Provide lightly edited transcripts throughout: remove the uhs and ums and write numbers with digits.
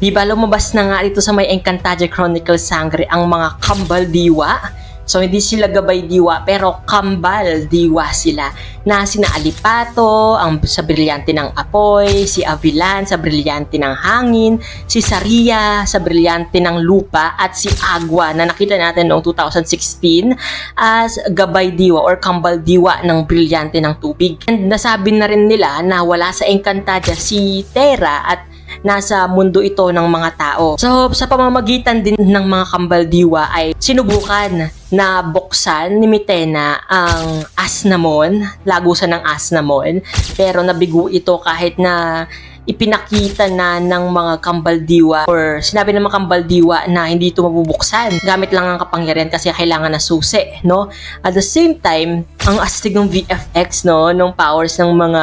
Di ba lumabas na nga dito sa may Encantadia Chronicles Sangre ang mga kambal diwa? So hindi sila gabay diwa pero kambal diwa sila na sina Alipato ang sa brilyante ng apoy, si Avilan sa brilyante ng hangin, si Saria sa brilyante ng lupa at si Agua na nakita natin noong 2016 as gabay diwa or kambal diwa ng brilyante ng tubig. And nasabi na rin nila na wala sa Encantadia si Terra at nasa mundo ito ng mga tao. So, sa pamamagitan din ng mga kambal diwa ay sinubukan na buksan ni Mitena ang Asnamon, lagusan ng Asnamon, pero nabigo ito kahit na ipinakita na ng mga kambal diwa or sinabi ng mga kambal diwa na hindi ito mabubuksan gamit lang ang kapangyarihan kasi kailangan na susi, no? At the same time, ang astig ng VFX, no, ng powers ng mga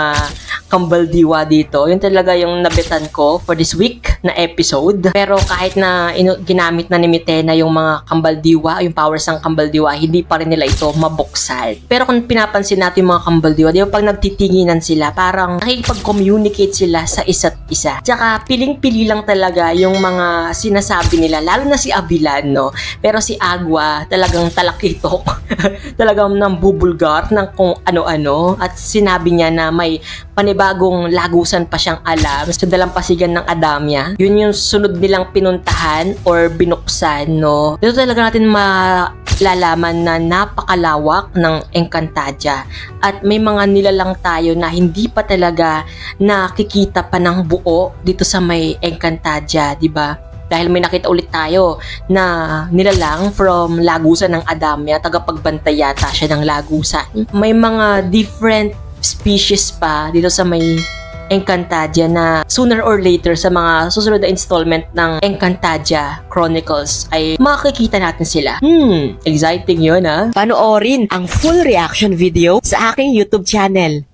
kambal diwa dito, yun talaga yung nabitan ko for this week na episode. Pero kahit na ginamit na ni Mitena yung mga kambal diwa, yung powers ng kambal diwa, hindi pa rin nila ito mabuksan. Pero kung pinapansin natin yung mga kambal diwa, di ba pag nagtitinginan sila, parang nakikipag-communicate sila sa isa't isa. Tsaka piling-pili lang talaga yung mga sinasabi nila, lalo na si Avilan, no? Pero si Agua, talagang talakitok. Talagang nambubulgar ng kung ano-ano. At sinabi niya na may panibagong lagusan pa siyang alam sa dalampasigan ng Adamya. Yun yung sunod nilang pinuntahan or binuksan, no? Dito talaga natin malalaman na napakalawak ng Encantadia at may mga nilalang tayo na hindi pa talaga nakikita pa ng buo dito sa may Encantadia, di ba? Dahil may nakita ulit tayo na nilalang from lagusan ng Adamya, tagapagbantay yata siya ng lagusan. May mga different species pa dito sa may Encantadia na sooner or later sa mga susunod na installment ng Encantadia Chronicles ay makikita natin sila. Exciting yun, ha? Panoorin ang full reaction video sa aking YouTube channel.